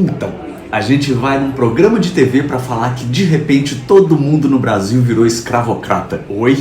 Então, a gente vai num programa de TV pra falar que de repente todo mundo no Brasil virou escravocrata. Oi?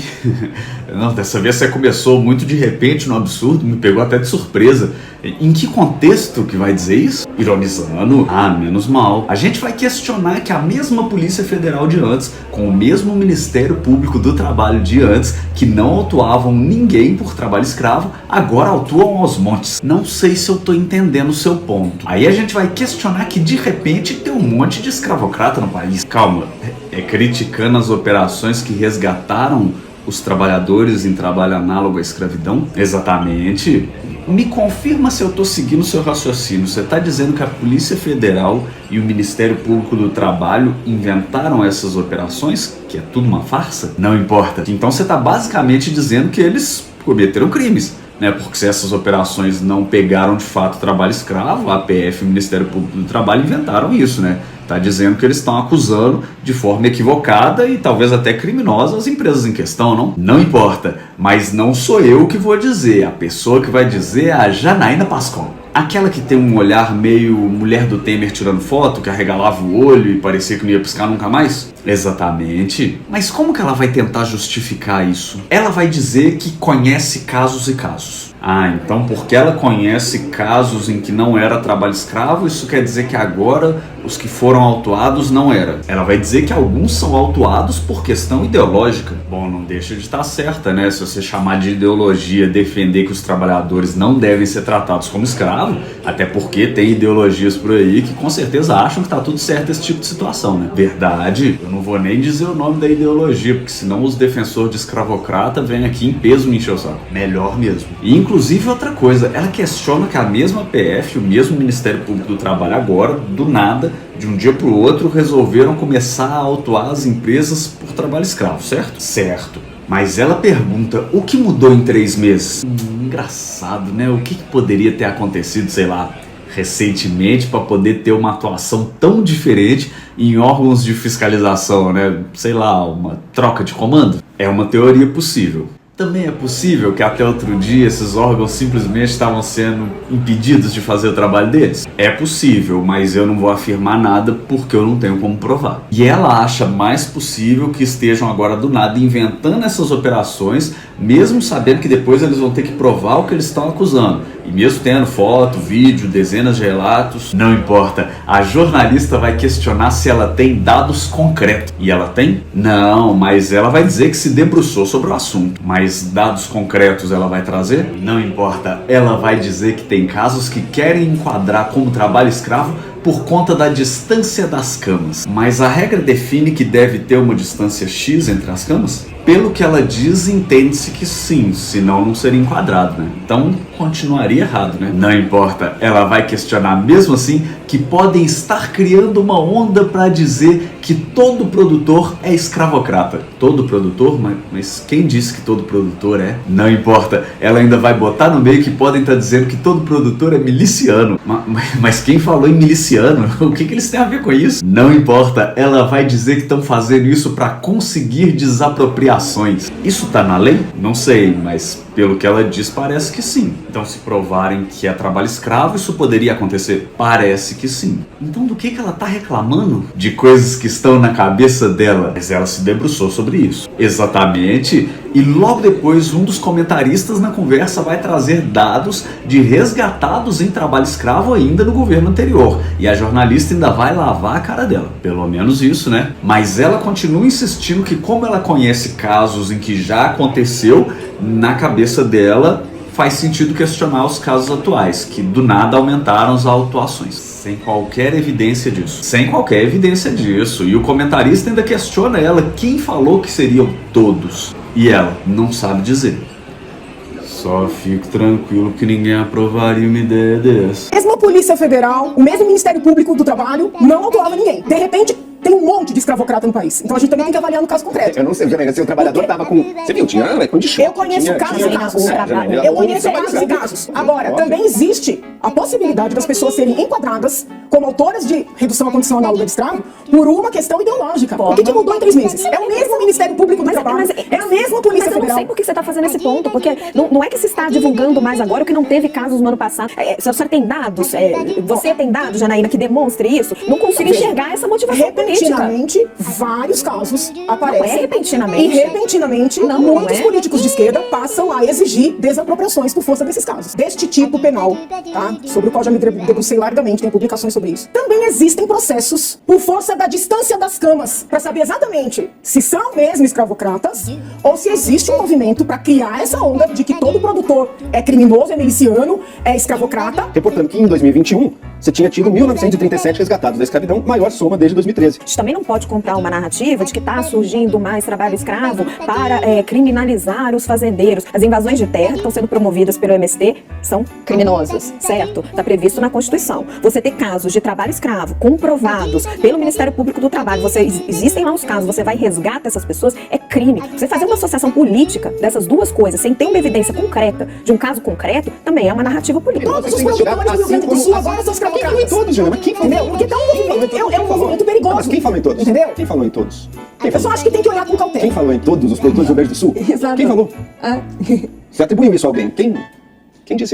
Não, dessa vez você começou muito de repente, no absurdo, me pegou até de surpresa. Em que contexto que vai dizer isso? Ironizando? Ah, menos mal. A gente vai questionar que a mesma Polícia Federal de antes, com o mesmo Ministério Público do Trabalho de antes, que não autuavam ninguém por trabalho escravo, agora autuam aos montes. Não sei se eu tô entendendo o seu ponto. Aí a gente vai questionar que de repente tem um monte de escravocrata no país. Calma, é criticando as operações que resgataram os trabalhadores em trabalho análogo à escravidão? Exatamente. Me confirma se eu tô seguindo o seu raciocínio. Você tá dizendo que a Polícia Federal e o Ministério Público do Trabalho inventaram essas operações? Que é tudo uma farsa? Não importa. Então você tá basicamente dizendo que eles cometeram crimes, né? Porque se essas operações não pegaram de fato trabalho escravo, a APF e o Ministério Público do Trabalho inventaram isso, né? Tá dizendo que eles estão acusando de forma equivocada e talvez até criminosa as empresas em questão, não? Não importa, mas não sou eu que vou dizer, a pessoa que vai dizer é a Janaína Pascoal. Aquela que tem um olhar meio mulher do Temer tirando foto, que arregalava o olho e parecia que não ia piscar nunca mais? Exatamente. Mas como que ela vai tentar justificar isso? Ela vai dizer que conhece casos e casos. Ah, então porque ela conhece casos em que não era trabalho escravo, isso quer dizer que agora os que foram autuados não era. Ela vai dizer que alguns são autuados por questão ideológica. Bom, não deixa de estar certa, né? Se você chamar de ideologia, defender que os trabalhadores não devem ser tratados como escravos, até porque tem ideologias por aí que com certeza acham que tá tudo certo esse tipo de situação, né? Verdade, eu não vou nem dizer o nome da ideologia, porque senão os defensores de escravocrata vêm aqui em peso me encher o saco. Melhor mesmo. E inclusive outra coisa, ela questiona que a mesma PF, o mesmo Ministério Público do Trabalho agora, do nada, de um dia para o outro, resolveram começar a autuar as empresas por trabalho escravo, certo? Certo. Mas ela pergunta, o que mudou em 3 meses? Engraçado, né? O que poderia ter acontecido, sei lá, recentemente para poder ter uma atuação tão diferente em órgãos de fiscalização, né? Sei lá, uma troca de comando? É uma teoria possível. Também é possível que até outro dia esses órgãos simplesmente estavam sendo impedidos de fazer o trabalho deles? É possível, mas eu não vou afirmar nada porque eu não tenho como provar. E ela acha mais possível que estejam agora do nada inventando essas operações, mesmo sabendo que depois eles vão ter que provar o que eles estão acusando. E mesmo tendo foto, vídeo, dezenas de relatos, não importa. A jornalista vai questionar se ela tem dados concretos. E ela tem? Não, mas ela vai dizer que se debruçou sobre o assunto. Mas dados concretos ela vai trazer? Não importa. Ela vai dizer que tem casos que querem enquadrar como trabalho escravo por conta da distância das camas. Mas a regra define que deve ter uma distância X entre as camas? Pelo que ela diz, entende-se que sim, senão não seria enquadrado, né? Então continuaria errado, né? Não importa, ela vai questionar mesmo assim que podem estar criando uma onda para dizer que todo produtor é escravocrata. Todo produtor? Mas quem disse que todo produtor é? Não importa, ela ainda vai botar no meio que podem estar dizendo que todo produtor é miliciano. Mas quem falou em miliciano? O que eles têm a ver com isso? Não importa, ela vai dizer que estão fazendo isso para conseguir desapropriações. Isso tá na lei? Não sei, mas pelo que ela diz, parece que sim. Então, se provarem que é trabalho escravo, isso poderia acontecer? Parece que sim. Então, do que ela tá reclamando? De coisas que estão na cabeça dela. Mas ela se debruçou sobre isso. Exatamente. E logo depois, um dos comentaristas na conversa vai trazer dados de resgatados em trabalho escravo ainda no governo anterior. E a jornalista ainda vai lavar a cara dela. Pelo menos isso, né? Mas ela continua insistindo que, como ela conhece casos em que já aconteceu, na cabeça dela faz sentido questionar os casos atuais, que do nada aumentaram as autuações. Sem qualquer evidência disso. Sem qualquer evidência disso. E o comentarista ainda questiona ela quem falou que seriam todos. E ela não sabe dizer. Só fico tranquilo que ninguém aprovaria uma ideia dessa. Mesmo a Polícia Federal, o mesmo Ministério Público do Trabalho não autuava ninguém. De repente, tem um monte de escravocrata no país. Então a gente também tem que avaliar no caso concreto. Eu não sei, Janaína, se o trabalhador tava com... Você viu, tinha condição. Eu conheço casos e casos. Eu conheço casos e casos. Agora, também existe a possibilidade das pessoas serem enquadradas como autoras de redução à condição análoga de escravo por uma questão ideológica. O que mudou em 3 meses? É o mesmo Ministério Público do Trabalho, é a mesma Polícia Federal. Mas eu não sei por que você está fazendo esse ponto, porque não é que se está divulgando mais agora o que não teve casos no ano passado. A senhora tem dados, você tem dados, Janaína, que demonstre isso? Não consigo enxergar essa motivação política. Repentinamente, vários casos aparecem. Não é repentinamente. E repentinamente, muitos políticos de esquerda passam a exigir desapropriações por força desses casos. Deste tipo penal, tá? Sobre o qual já me debrucei largamente, tem publicações sobre isso. Também existem processos por força da distância das camas, para saber exatamente se são mesmo escravocratas ou se existe um movimento para criar essa onda de que todo produtor é criminoso, é miliciano, é escravocrata. Reportando que em 2021 você tinha tido 1.937 resgatados da escravidão, maior soma desde 2013. A gente também não pode comprar uma narrativa de que está surgindo mais trabalho escravo para criminalizar os fazendeiros. As invasões de terra que estão sendo promovidas pelo MST são criminosas, certo? Está previsto na Constituição. Você ter casos de trabalho escravo comprovados pelo Ministério Público do Trabalho, existem lá os casos, você vai resgatar essas pessoas, é crime. Você fazer uma associação política dessas duas coisas sem ter uma evidência concreta de um caso concreto, também é uma narrativa política. Todos os produtores do Rio Grande do Sul agora são escravocratas. Quem falou em todos, Jana? Mas quem falou? Entendeu? Porque tá um movimento, é um movimento perigoso. Mas quem falou em todos? Entendeu? Quem falou em todos? Eu só acho que tem que olhar com cautela. Quem falou em todos os produtores do Rio Grande do Sul? Exato. Quem falou? Você atribuiu isso a alguém? Quem disse?